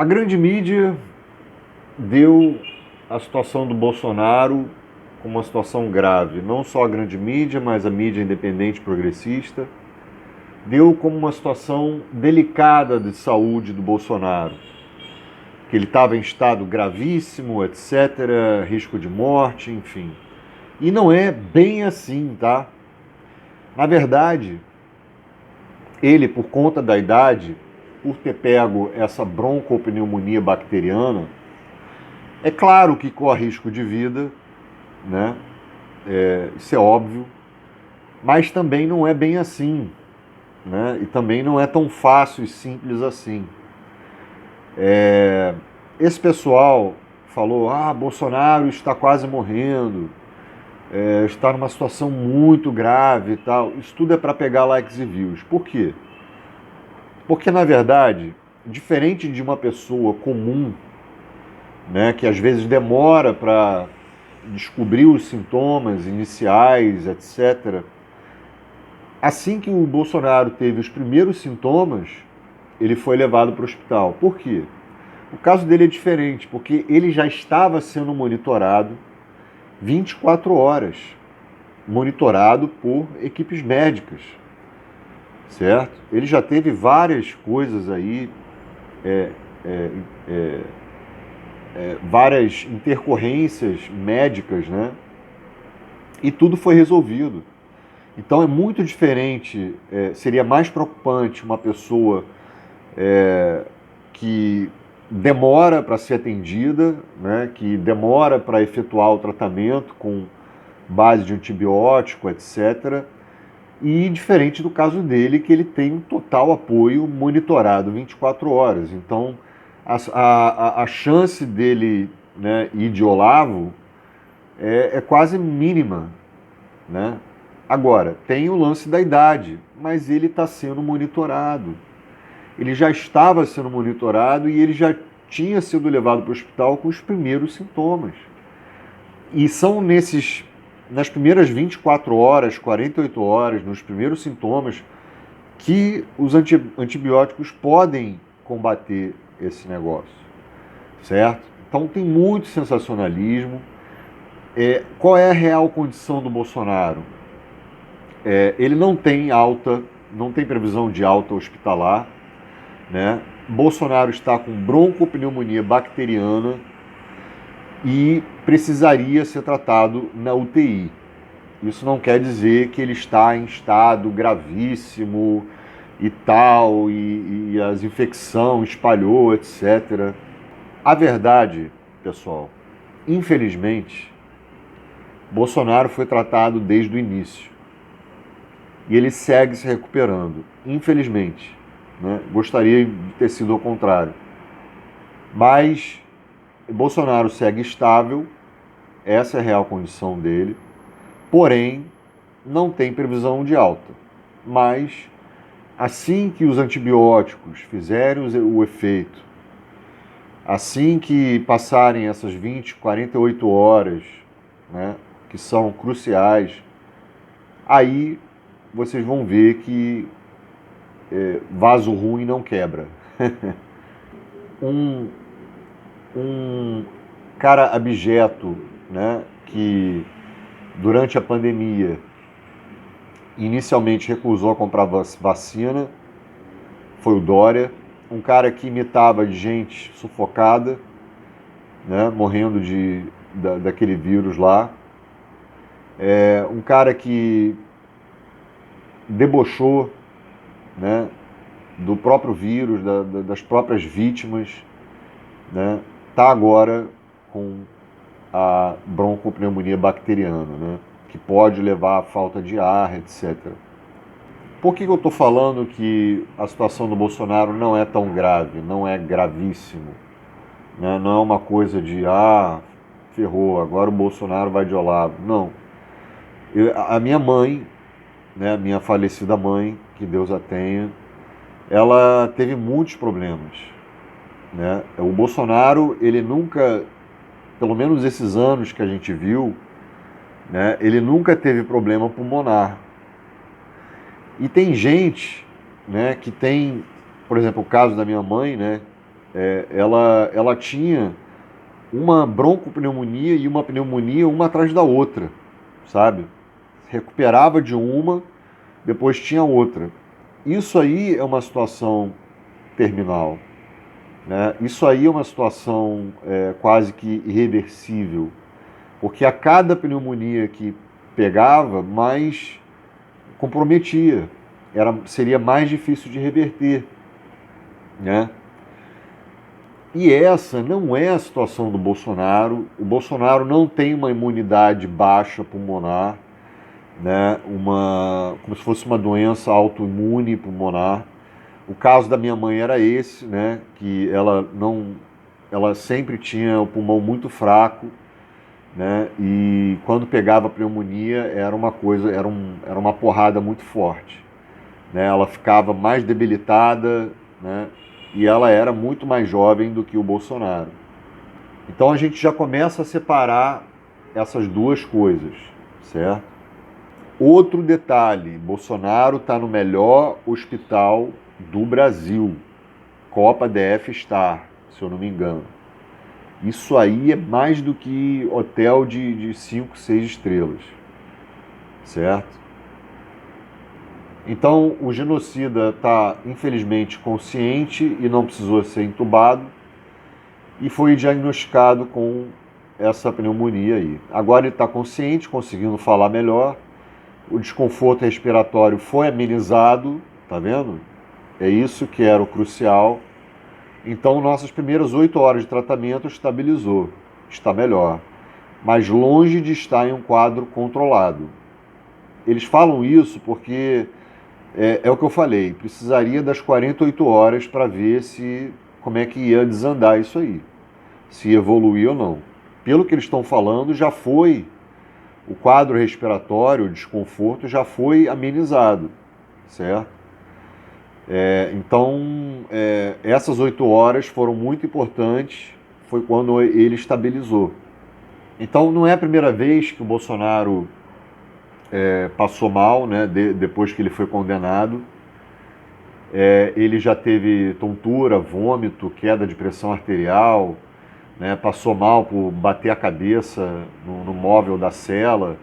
A grande mídia deu a situação do Bolsonaro como uma situação grave. Não só a grande mídia, mas a mídia independente progressista. Deu como uma situação delicada de saúde do Bolsonaro. Que ele estava em estado gravíssimo, etc., risco de morte, enfim. E não é bem assim, tá? Na verdade, ele, por conta da idade, por ter pego essa broncopneumonia bacteriana, é claro que corre risco de vida, né? Isso é óbvio, mas também não é bem assim, né? E também não é tão fácil e simples assim. Esse pessoal falou: Bolsonaro está quase morrendo, está numa situação muito grave e tal. Isso tudo é para pegar likes e views. Por quê? Porque, na verdade, diferente de uma pessoa comum, né, que às vezes demora para descobrir os sintomas iniciais, etc., assim que o Bolsonaro teve os primeiros sintomas, ele foi levado para o hospital. Por quê? O caso dele é diferente, porque ele já estava sendo monitorado 24 horas, monitorado por equipes médicas, certo? Ele já teve várias coisas aí, várias intercorrências médicas, né? E tudo foi resolvido. Então é muito diferente, seria mais preocupante uma pessoa que demora para ser atendida, né, que demora para efetuar o tratamento com base de antibiótico, etc. E diferente do caso dele, que ele tem um total apoio monitorado 24 horas. Então, a chance dele, né, ir de Olavo é quase mínima, né? Agora, tem o lance da idade, mas ele está sendo monitorado. Ele já estava sendo monitorado e ele já tinha sido levado para o hospital com os primeiros sintomas. E são nas primeiras 24 horas, 48 horas, nos primeiros sintomas, que os antibióticos podem combater esse negócio, certo? Então tem muito sensacionalismo. Qual é a real condição do Bolsonaro? Ele não tem previsão de alta hospitalar, né? Bolsonaro está com broncopneumonia bacteriana e precisaria ser tratado na UTI. Isso não quer dizer que ele está em estado gravíssimo e tal, e as infecção espalhou, etc. A verdade, pessoal, infelizmente, Bolsonaro foi tratado desde o início. E ele segue se recuperando, infelizmente, né? Gostaria de ter sido ao contrário. Mas Bolsonaro segue estável, essa é a real condição dele, porém não tem previsão de alta. Mas assim que os antibióticos fizerem o efeito, assim que passarem essas 20, 48 horas, né, que são cruciais, aí vocês vão ver que vaso ruim não quebra. um cara abjeto, né, que durante a pandemia inicialmente recusou a comprar vacina, foi o Dória. Um cara que imitava de gente sufocada, né, morrendo daquele vírus lá. Um cara que debochou, né, do próprio vírus, das próprias vítimas, né, tá agora com a broncopneumonia bacteriana, né, que pode levar à falta de ar, etc. Por que eu estou falando que a situação do Bolsonaro não é tão grave, não é gravíssimo, né? Não é uma coisa de, ferrou, agora o Bolsonaro vai de Olavo. Não. A minha mãe, né, minha falecida mãe, que Deus a tenha, ela teve muitos problemas, né? O Bolsonaro, ele nunca, pelo menos esses anos que a gente viu, né, ele nunca teve problema pulmonar. E tem gente, né, que tem, por exemplo, o caso da minha mãe, né, ela tinha uma broncopneumonia e uma pneumonia uma atrás da outra, sabe? Recuperava de uma, depois tinha outra. Isso aí é uma situação terminal, né? Isso aí é uma situação quase que irreversível, porque a cada pneumonia que pegava, mais comprometia, seria mais difícil de reverter, né? E essa não é a situação do Bolsonaro. O Bolsonaro não tem uma imunidade baixa pulmonar, né? Como se fosse uma doença autoimune pulmonar. O caso da minha mãe era esse, né? Que ela sempre tinha o pulmão muito fraco, né? E quando pegava pneumonia era uma porrada muito forte, né? Ela ficava mais debilitada, né? E ela era muito mais jovem do que o Bolsonaro. Então a gente já começa a separar essas duas coisas, certo? Outro detalhe, Bolsonaro está no melhor hospital do Brasil, Copa DF Star, se eu não me engano. Isso aí é mais do que hotel de 5, 6 estrelas, certo? Então, o genocida está, infelizmente, consciente e não precisou ser entubado e foi diagnosticado com essa pneumonia aí. Agora ele está consciente, conseguindo falar melhor, o desconforto respiratório foi amenizado, tá vendo? É isso que era o crucial. Então, nossas primeiras 8 horas de tratamento estabilizou, está melhor, mas longe de estar em um quadro controlado. Eles falam isso porque é o que eu falei, precisaria das 48 horas para ver como é que ia desandar isso aí, se evoluir ou não. Pelo que eles estão falando, o quadro respiratório, o desconforto já foi amenizado, certo? Então, essas 8 horas foram muito importantes, foi quando ele estabilizou. Então, não é a primeira vez que o Bolsonaro passou mal, né, depois que ele foi condenado. Ele já teve tontura, vômito, queda de pressão arterial, né, passou mal por bater a cabeça no móvel da cela.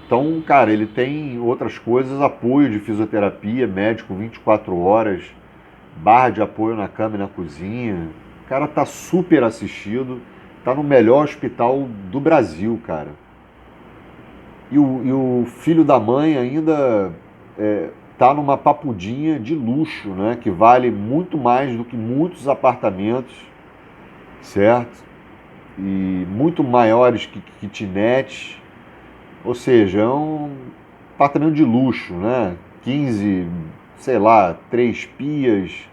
Então, cara, ele tem outras coisas, apoio de fisioterapia, médico 24 horas, barra de apoio na cama e na cozinha. O cara tá super assistido, tá no melhor hospital do Brasil, cara. E o filho da mãe ainda tá numa papudinha de luxo, né? Que vale muito mais do que muitos apartamentos, certo? E muito maiores que kitnets. Ou seja, é um apartamento de luxo, né? 15, sei lá, 3 pias,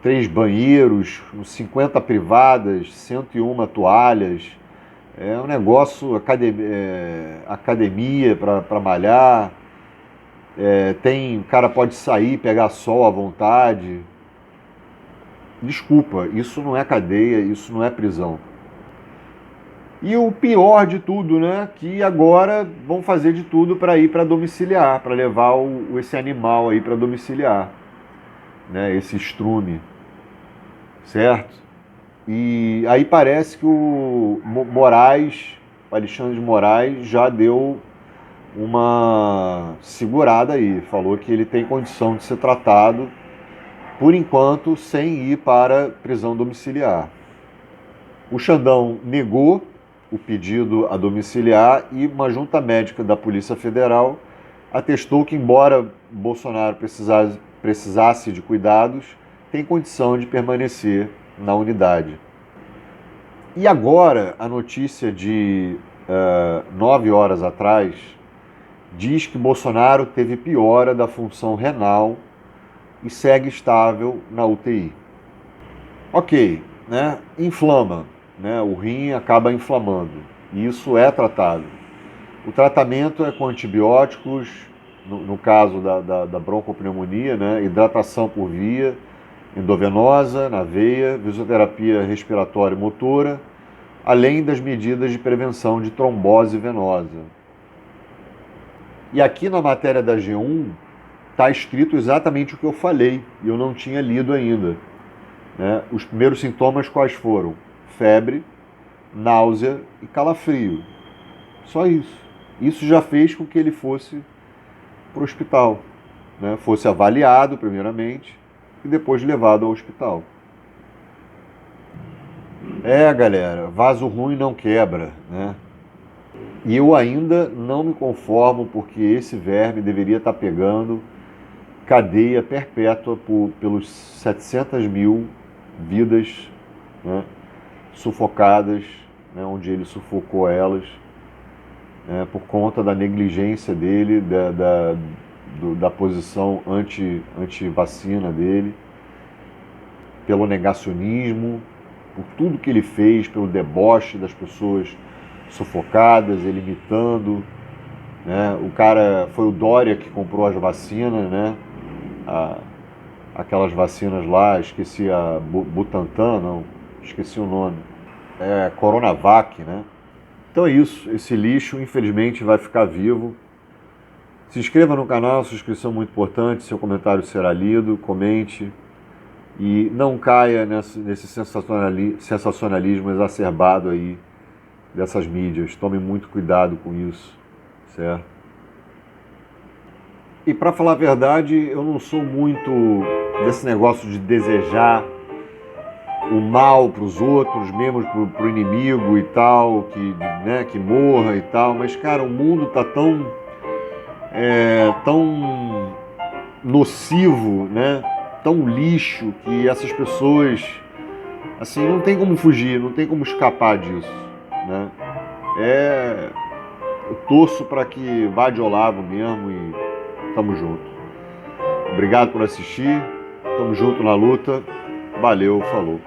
3 banheiros, 50 privadas, 101 toalhas. É um negócio, academia para malhar. O cara pode sair, pegar sol à vontade. Desculpa, isso não é cadeia, isso não é prisão. E o pior de tudo, né, que agora vão fazer de tudo para ir para domiciliar, para levar esse animal aí para domiciliar, né, esse estrume, certo? E aí parece que o Alexandre de Moraes, já deu uma segurada aí, falou que ele tem condição de ser tratado, por enquanto, sem ir para prisão domiciliar. O Xandão negou o pedido a domiciliar e uma junta médica da Polícia Federal atestou que, embora Bolsonaro precisasse de cuidados, tem condição de permanecer na unidade. E agora, a notícia de 9 horas atrás diz que Bolsonaro teve piora da função renal e segue estável na UTI. Ok, né? Inflama, né? O rim acaba inflamando. E isso é tratado. O tratamento é com antibióticos, no caso da broncopneumonia, né? Hidratação por via endovenosa, na veia, fisioterapia respiratória e motora, além das medidas de prevenção de trombose venosa. E aqui na matéria da G1 está escrito exatamente o que eu falei, e eu não tinha lido ainda. né? Os primeiros sintomas quais foram? Febre, náusea e calafrio. Só isso. Isso já fez com que ele fosse para o hospital, né? Fosse avaliado primeiramente e depois levado ao hospital. Galera, vaso ruim não quebra, né? E eu ainda não me conformo porque esse verme deveria estar pegando cadeia perpétua pelos 700 mil vidas, né, sufocadas, né, onde ele sufocou elas, né, por conta da negligência dele, da posição anti-vacina dele, pelo negacionismo, por tudo que ele fez, pelo deboche das pessoas sufocadas, ele imitando, né? O cara foi o Dória que comprou as vacinas, né? Aquelas vacinas lá, esqueci a Butantan, não, esqueci o nome, Coronavac, né? Então é isso, esse lixo infelizmente vai ficar vivo. Se inscreva no canal, sua inscrição é muito importante, seu comentário será lido, comente e não caia nesse sensacionalismo exacerbado aí dessas mídias. Tome muito cuidado com isso, certo? E para falar a verdade, eu não sou muito desse negócio de desejar o mal para os outros, mesmo para o inimigo e tal, que morra e tal. Mas, cara, o mundo tá tão nocivo, né? Tão lixo, que essas pessoas, assim, não tem como fugir, não tem como escapar disso, né? Eu torço para que vá de Olavo mesmo e tamo junto. Obrigado por assistir, tamo junto na luta, valeu, falou.